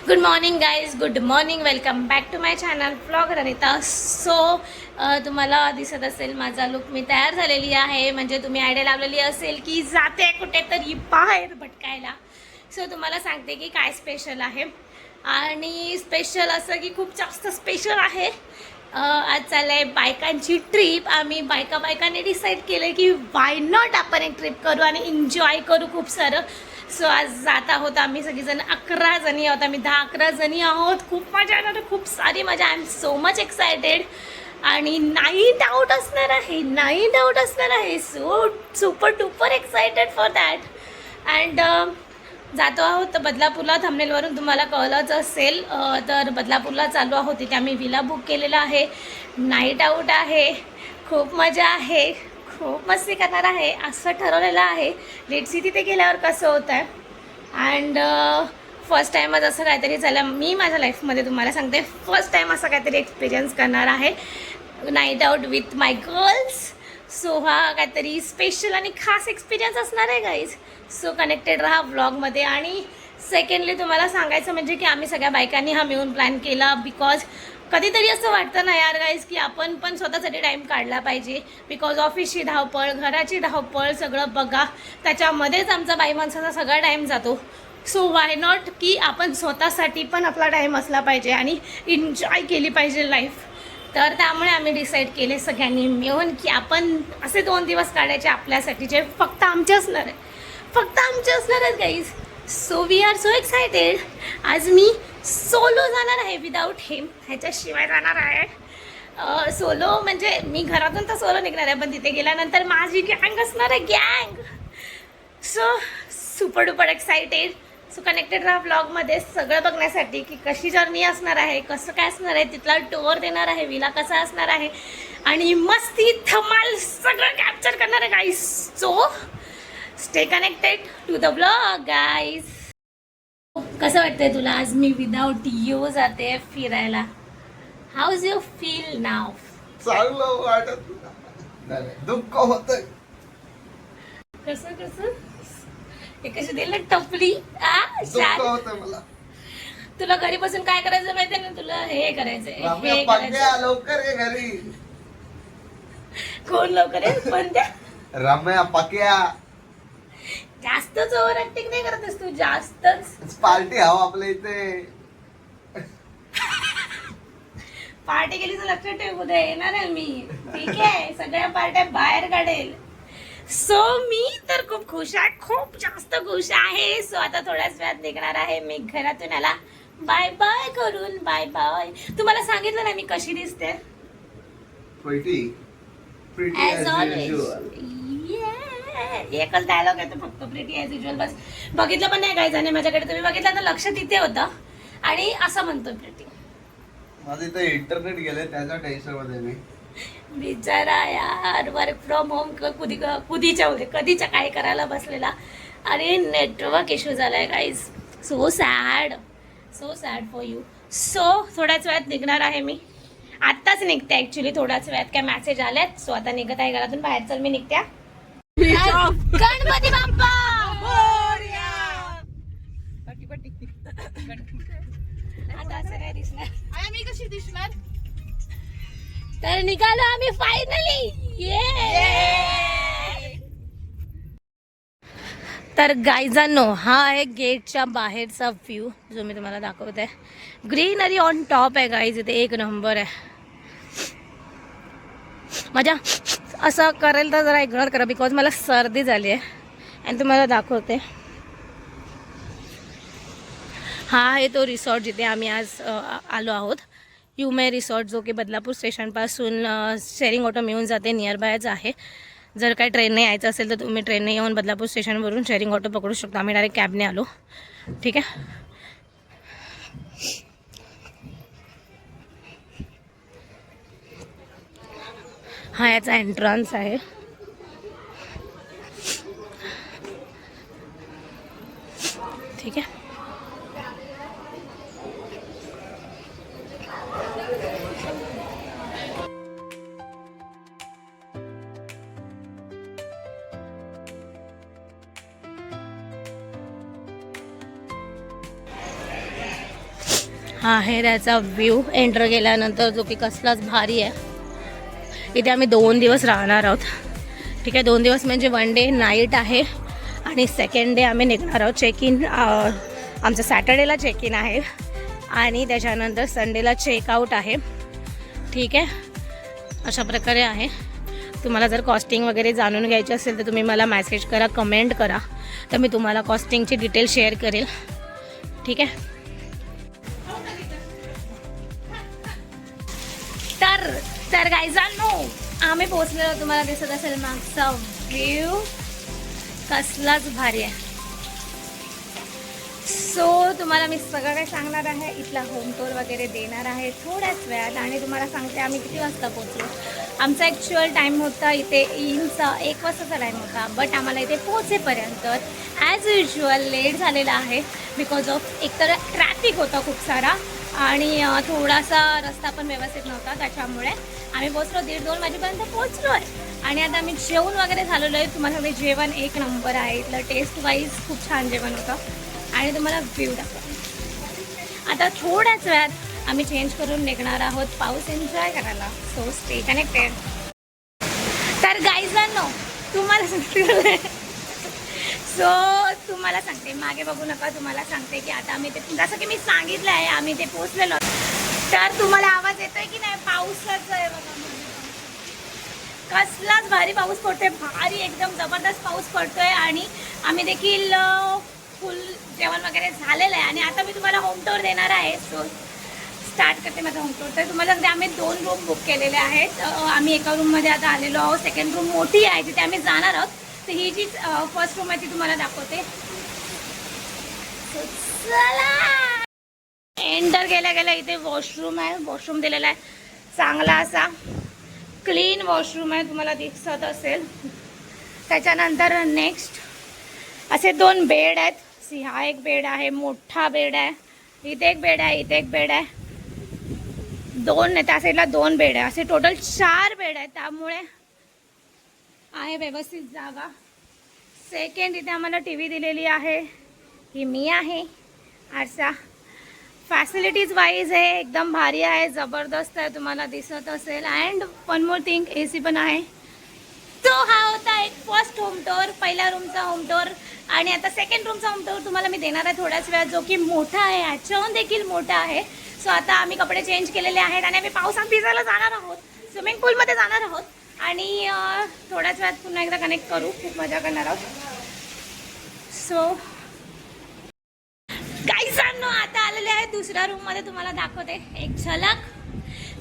Good morning guys, good morning. Welcome back to my channel blogger Anita. So तुम्हाला दिसत असेल माझा लुक मी तयार झालेली आहे. म्हणजे तुम्ही आयडिया लावलेली असेल की जाते कुठेतरी बाहेर भटकायला. सो तुम्हाला सांगते की काय स्पेशल आहे. आणि स्पेशल असं की खूप जास्त स्पेशल आहे. आज चाललं आहे बायकांची ट्रीप. आम्ही बायकांनी डिसाईड केलं की वाय नॉट आपण एक ट्रिप करू आणि एन्जॉय करू खूप सारं. सो आज जात आहोत आम्ही सगळीजण. 11 जणी आहोत आम्ही. 10-11 जणी आहोत. खूप मजा येणार, खूप सारी मजा. I am so much excited. आणि नाईट आऊट असणार आहे. So super duper excited for that. And जातो आहोत बदलापूरला. थंबनेलवरून तुम्हाला कळलंच असेल. तर बदलापूरला चालू आहोत. तिथे आम्ही विला बुक केलेला आहे. नाईट आऊट आहे. खूप मजा आहे. खूप मस्ती करणार आहे असं ठरवलेलं आहे. लेट्स सी तिथे गेल्यावर कसं होतं आहे. अँड फर्स्ट टाईमच असं काहीतरी झालं. मी माझ्या लाईफमध्ये तुम्हाला सांगते फर्स्ट टाईम असं काहीतरी एक्सपिरियन्स करणार आहे. Night out with my girls. So हा काहीतरी स्पेशल आणि खास एक्सपिरियन्स असणार आहे गाईज. सो कनेक्टेड राहा व्लॉगमध्ये. आणि सेकंडली तुम्हाला सांगायचं म्हणजे की आम्ही सगळ्या बायकांनी हा मिळून प्लॅन केला. बिकॉज कधीतरी असं वाटतं ना यार गाईज की आपण पण स्वतःसाठी टाईम काढला पाहिजे. बिकॉज ऑफिसची धावपळ, घराची धावपळ सगळं बघा, त्याच्यामध्येच आमचा बाई माणसाचा सगळा टाईम जातो. सो वाय नॉट की आपण स्वतःसाठी पण आपला टाईम असला पाहिजे आणि एन्जॉय केली पाहिजे लाईफ. तर त्यामुळे आम्ही डिसाईड केले सगळ्यांनी मिळून की आपण असे 2 दिवस काढायचे आपल्यासाठी, जे फक्त आमचे असणार आहेत guys. So we are so excited. आज मी सोलो जाणार आहे, विदाऊट हिम. ह्याच्याशिवाय जाणार आहे सोलो. म्हणजे मी घरातून तर सोलो निघणार आहे, पण तिथे गेल्यानंतर माझी गँग असणार आहे, गँग. So super duper excited. So connected राहा ब्लॉगमध्ये सगळं बघण्यासाठी की कशी जर्नी असणार आहे, कसं काय असणार आहे, तिथला टूर देणार आहे, विला कसा असणार आहे आणि मस्ती धमाल सगळं कॅप्चर करणार आहे guys. So stay connected to the blog guys. कसं वाटतंय तुला आज मी विदाउट यू जाते फिरायला? How is you feel now? चांगलं वाटत दुःख होत. कसं हे कशी दिलं टपली. दुःख होत मला. तुला घरी बसून काय करायचं माहितीये ना? तुला हे करायचंय. लवकर ये घरी. कोण लवकर आहे? पण त्या रम्या पक्या जास्तच ओव्हर ऍक्टिंग नाही करतस तू. जास्तच पार्टी हवा आपल्या इथे. पार्टी केली तर लक्षात ठेव, उद्या येणार आहे मी. ठीक आहे, सगळ्या पार्ट्या बाहेर काढेल. सो मी तर खूप खुश आहे, खूप जास्त खुश आहे. सो आता थोड्याच वेळात निघणार आहे मी घरातून. याला बाय बाय करून. Bye bye. तुम्हाला सांगितलं ना मी कशी दिसते. As always. एकच डायलॉग आहे तो फक्त, प्रिटी ॲज युज्युअल. बस बघितलं पण नाही काही जणी माझ्याकडे. तुम्ही बघितलं तर लक्ष तिथे होतं आणि असं म्हणतो प्रिटी. माझं इथं इंटरनेट गेलंय त्याच्या टेन्शन मध्ये मी. बिचारा यार, वर्क फ्रॉम होम कधीच्या काय करायला बसलेला आणि नेटवर्क इश्यू झालाय guys. So sad for you. So थोड्याच वेळात निघणार आहे मी. आत्ताच निघते ऍक्च्युली, थोड्याच वेळात काय मेसेज आल्यात. सो आता निघत आहे घरातून बाहेर. चल मी निघत्या. गणपती बाप्पा आता असं नाही दिसणार. मी कशी दिसणार? तर निघालो आम्ही फायनली. तर गाईजांनो, हा आहे गेटच्या बाहेरचा व्ह्यू जो मी तुम्हाला दाखवते. ग्रीनरी ऑन टॉप आहे गाईज. इथे एक नंबर आहे. मजा असं करेल तर जरा इग्नोर करा बिकॉज मला सर्दी झाली आहे. आणि तुम्हाला दाखवते. हा आहे तो रिसॉर्ट जिथे आम्ही आज आलो आहोत. युमे रिसॉर्ट, जो की बदलापूर स्टेशनपासून शेअरिंग ऑटो मिळून जाते. नियर बायच आहे. जर काय ट्रेनने यायचं असेल तर तुम्ही ट्रेनने येऊन बदलापूर स्टेशनवरून शेअरिंग ऑटो पकडू शकता. आम्ही डायरेक्ट कॅबने आलो. ठीक आहे. हा याचा एंट्रन्स आहे. ठीक आहे. हा आहे त्याचा व्ह्यू एंटर केल्यानंतर, जो की कसलाच भारी आहे. इथे आम्ही 2 दिवस राहणार आहोत. ठीक आहे, 2 दिवस म्हणजे 1 डे नाईट आहे आणि सेकंड डे आम्ही निघणार आहोत. चेक इन आमचं सॅटर्डेला चेक इन आहे आणि त्याच्यानंतर संडेला चेकआउट आहे. ठीक आहे, अशा प्रकारे आहे. तुम्हाला जर कॉस्टिंग वगैरे जाणून घ्यायची असेल तर तुम्ही मला मेसेज करा, कमेंट करा, तर मी तुम्हाला कॉस्टिंगची डिटेल शेअर करेल. ठीक आहे. तर गाईजांनो, आम्ही पोहोचलेलो. तुम्हाला दिसत असेल मागचा व्ह्यू कसलाच भारी आहे. सो तुम्हाला मी सगळं काही सांगणार आहे, इथला होम टूर वगैरे देणार आहे थोड्याच वेळात. आणि तुम्हाला सांगते आम्ही किती वाजता पोहोचलो. आमचा ॲक्च्युअल टाईम होता इथे इनचा 1 वाजताचा टाईम होता, बट आम्हाला इथे पोहोचेपर्यंत ॲज युज्युअल लेट झालेला आहे. बिकॉज ऑफ एकतर ट्रॅफिक होता खूप सारा आणि थोडासा रस्ता पण व्यवस्थित नव्हता, त्याच्यामुळे आम्ही पोहोचलो 1:30-2 वाजेपर्यंत पोहोचलो आहे. आणि आता आम्ही जेवण वगैरे झालेलो आहे. तुम्हाला जेवण 1 नंबर आहे. इथलं टेस्ट वाईज खूप छान जेवण होतं आणि तुम्हाला व्ह्यू दाखवा. आता थोड्याच वेळात आम्ही चेंज करून निघणार आहोत पाऊस एन्जॉय करायला. So stay connected. तर गाईजांनो, तुम्हाला तुम्हाला सांगते, मागे बघू नका. तुम्हाला सांगते की आता आम्ही ते, जसं की मी सांगितलं आहे, आम्ही ते पोहोचलेलो. तर तुम्हाला आवाज येतोय की नाही? पाऊसच आहे बघा, कसलाच भारी पाऊस पडतोय. भारी एकदम जबरदस्त पाऊस पडतोय. आणि आम्ही देखील फुल जेवण वगैरे झालेलं आहे. आणि आता मी तुम्हाला होम टूर देणार आहे. सो स्टार्ट करते माझा होम टूर. तर तुम्हाला सांगते, आम्ही 2 रूम बुक केलेले आहेत. आम्ही एका रूममध्ये आता आलेलो आहोत. सेकंड रूम मोठी आहे, तिथे आम्ही जाणार आहोत. तर ही जी फर्स्ट रूम आहे ती तुम्हाला दाखवते. चला, एंटर गेल्या गेल्या इथे वॉशरूम आहे. वॉशरूम दिलेला आहे, चांगला असा क्लीन वॉशरूम आहे, तुम्हाला दिसत असेल. त्याच्यानंतर नेक्स्ट असे 2 बेड आहेत. हा एक बेड आहे, मोठा बेड आहे. इथे एक बेड आहे, इथे एक बेड आहे. 2 नाही, त्या साईडला 2 बेड आहे. असे टोटल 4 बेड आहेत, त्यामुळे आहे व्यवस्थित जागा. सेकंड, इथे आम्हाला TV दिलेली आहे. ही मी आहे. आरसा फॅसिलिटीज वाईज आहे, एकदम भारी आहे, जबरदस्त आहे, तुम्हाला दिसत असेल. And one more thing, AC पण आहे. तो हा होता एक फर्स्ट होम टूर, पहिल्या रूमचा होम टूर. आणि आता सेकंड रूमचा होम टूर तुम्हाला मी देणार आहे थोड्याच वेळात, जो की मोठा आहे, ह्याच्याहून देखील मोठा आहे. सो आता आम्ही कपडे चेंज केलेले आहेत आणि आम्ही पावसात भिजायला जाणार आहोत, स्विमिंग पूलमध्ये जाणार आहोत. आणि थोड्याच वेळात पुन्हा एकदा कनेक्ट करू, खूप मजा करणार आहोत. सो गाईजांनो, आता आलेले आहे दुसऱ्या रूममध्ये, तुम्हाला दाखवते एक झलक.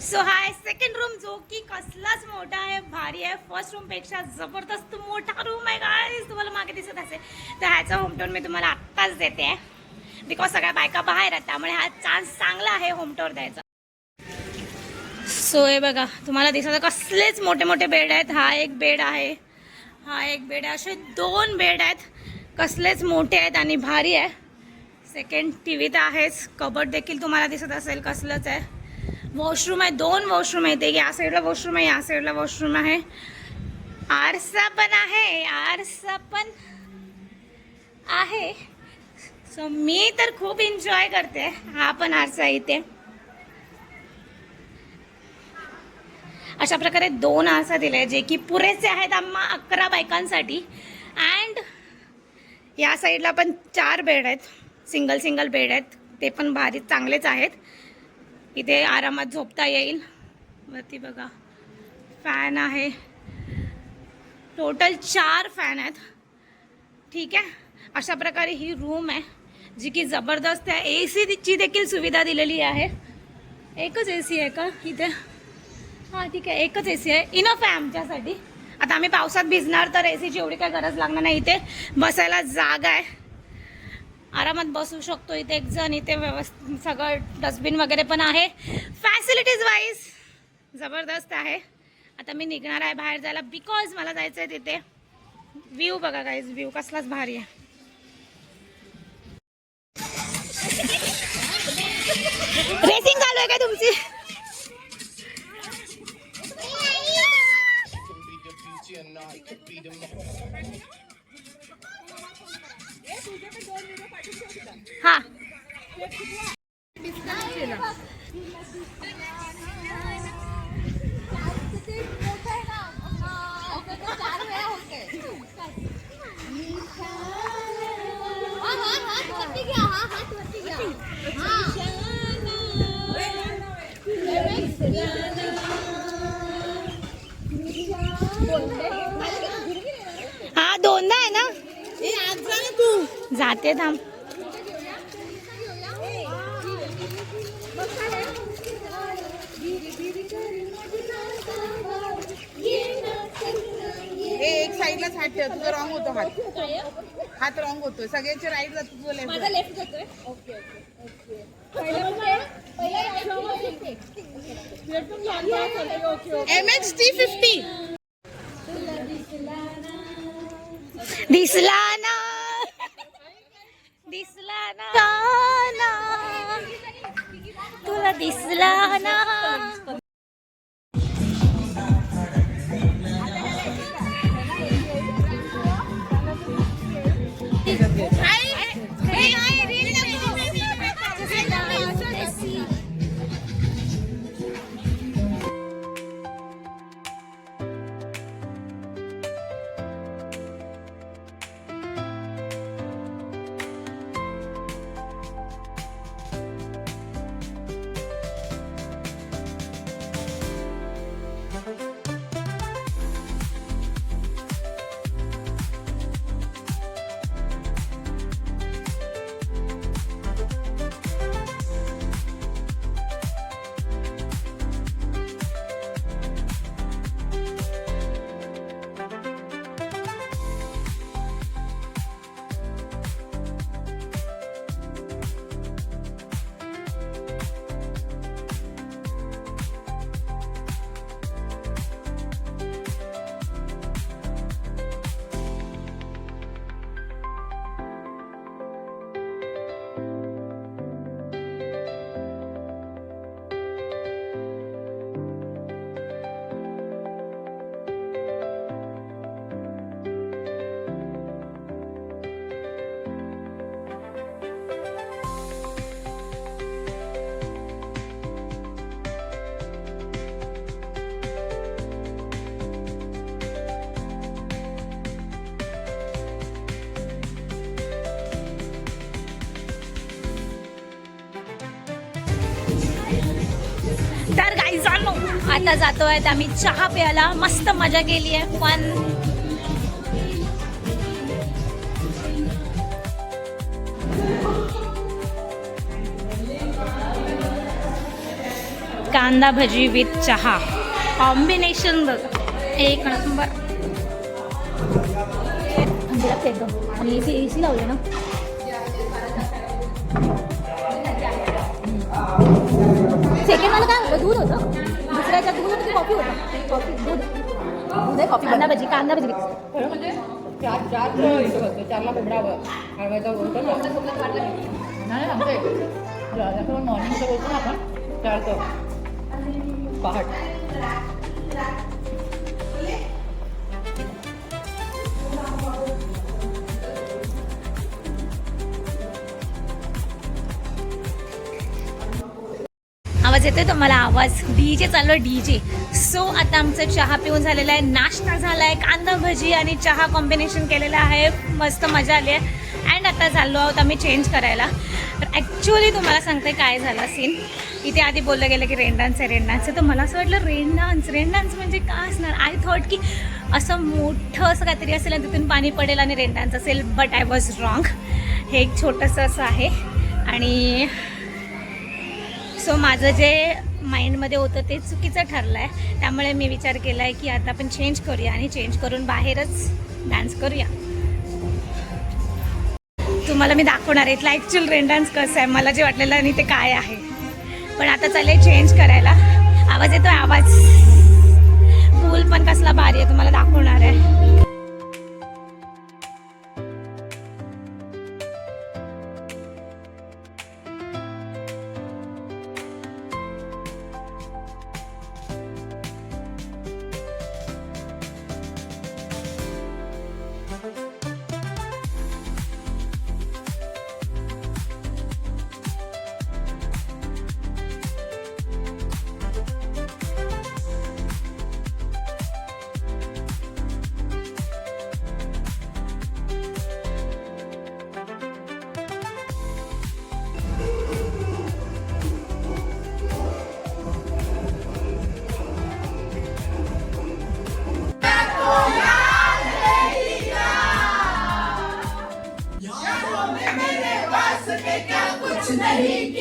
सो हा आहे सेकंड रूम, जो की कसलाच मोठा आहे, भारी आहे. फर्स्ट रूमपेक्षा जबरदस्त मोठा रूम आहे गाईज, तुम्हाला मागे दिसत असेल. तर ह्याचा होम टूर मी तुम्हाला आत्ताच देते आहे, बिकॉज सगळ्या बायका बाहेर आहेत, त्यामुळे हा चान्स चांगला आहे होम टूर द्यायचा. सो हे बघा, तुम्हाला दिसत कसलेच मोठे मोठे बेड आहेत. हा एक बेड आहे, हा एक बेड आहे, असे 2 बेड आहेत, कसलेच मोठे आहेत आणि भारी आहे. सेकंड TV तर आहेच, कबर्ड देखील तुम्हाला दिसत असेल कसलंच आहे. वॉशरूम आहे, 2 वॉशरूम आहे. ते या साईडला वॉशरूम आहे, या साईडला वॉशरूम आहे. आरसा पण आहे, आरसा पण आहे. सो मी तर खूप एन्जॉय करते. हा पण आरसा इथे. अशा प्रकारे 2 आरसा दिले, जे की पुरेसे आहेत आम्हा 11 बायकांसाठी. अँड या साईडला पण 4 बेड आहेत, सिंगल बेड आहेत, ते पण भारी चांगलेच आहेत. इथे आरामात झोपता येईल. वरती बघा फॅन आहे, टोटल 4 फॅन आहेत. ठीक आहे, अशा प्रकारे ही रूम आहे, जी की जबरदस्त आहे. AC ची देखील सुविधा दिलेली आहे. एकच AC आहे का इथे? हां ठीक आहे, एकच AC आहे, इनफ आहे आमच्यासाठी. आता आम्ही पावसात भिजणार तर ACची एवढी काही गरज लागणार नाही. इथे बसायला जागा आहे, आरामात बसू शकतो इथे एक जण. इथे व्यवस्थित सगळं डस्टबिन वगैरे पण आहे. फॅसिलिटीज वाईज जबरदस्त आहे. आता मी निघणार आहे बाहेर जायला, बिकॉज मला जायचं आहे तिथे. व्ह्यू बघा गाईज, व्ह्यू कसलाच भारी आहे. रेसिंग चालू आहे का तुमची? हा हा दोनदा आहे ना. जाते थांब. एक साईडलाच हात ठेव, तुझं रॉंग होतो हात रॉंग होतोय. सगळ्यांच्या राईटला तुझं लेफ्ट जातोय. MH350 दिसला ना तुला दिसला ना. तर गाईज आता जातोय आम्ही चहा प्यायला. मस्त मजा केली आहे. पण कांदा भजी विथ चहा कॉम्बिनेशन बघ एक नंबर. आणि एसी लावले ना. सेकंड मला काय होतं, दूध होतं. दुसऱ्याच्या दूध होतं की कॉफी होतं. कॉफी दूध दूध आहे. कॉफी कांदा भजी म्हणजे चारला कोंबडा हळवायचा बोलतो ना. नाही मॉर्निंगचं बोलतो ना आपण चारचं पहाट. आवाज येतोय तुम्हाला? आवाज डीजे चालू आहे, डीजे. सो आता आमचं चहा पिऊन झालेला आहे, नाश्ता झाला आहे, कांदा भजी आणि चहा कॉम्बिनेशन केलेलं आहे. मस्त मजा आली आहे. अँड आता चाललो आहोत आम्ही चेंज करायला. तर ॲक्च्युअली तुम्हाला सांगते काय झालं सीन. इथे आधी बोललं गेलं की रेन डान्स आहे, रेन डान्स आहे. तर मला असं वाटलं रेन डान्स म्हणजे काय असणार. आय थॉट की असं मोठं असं काहीतरी असेल आणि तिथून पाणी पडेल आणि रेन डान्स असेल. But I was wrong. हे एक छोटंसं असं आहे. आणि सो माझं जे माइंडमध्ये होतं ते चुकीचं ठरलं आहे. त्यामुळे मी विचार केला आहे की आता आपण चेंज करूया आणि चेंज करून बाहेरच डान्स करूया. तुम्हाला मी दाखवणार आहे इथला ॲक्च्युअल रेन डान्स कसं आहे, मला जे वाटलेलं आणि ते काय आहे. पण आता चालले चेंज करायला. आवाज येतो, आवाज. पूल पण कसला भारी आहे तुम्हाला दाखवणार आहे.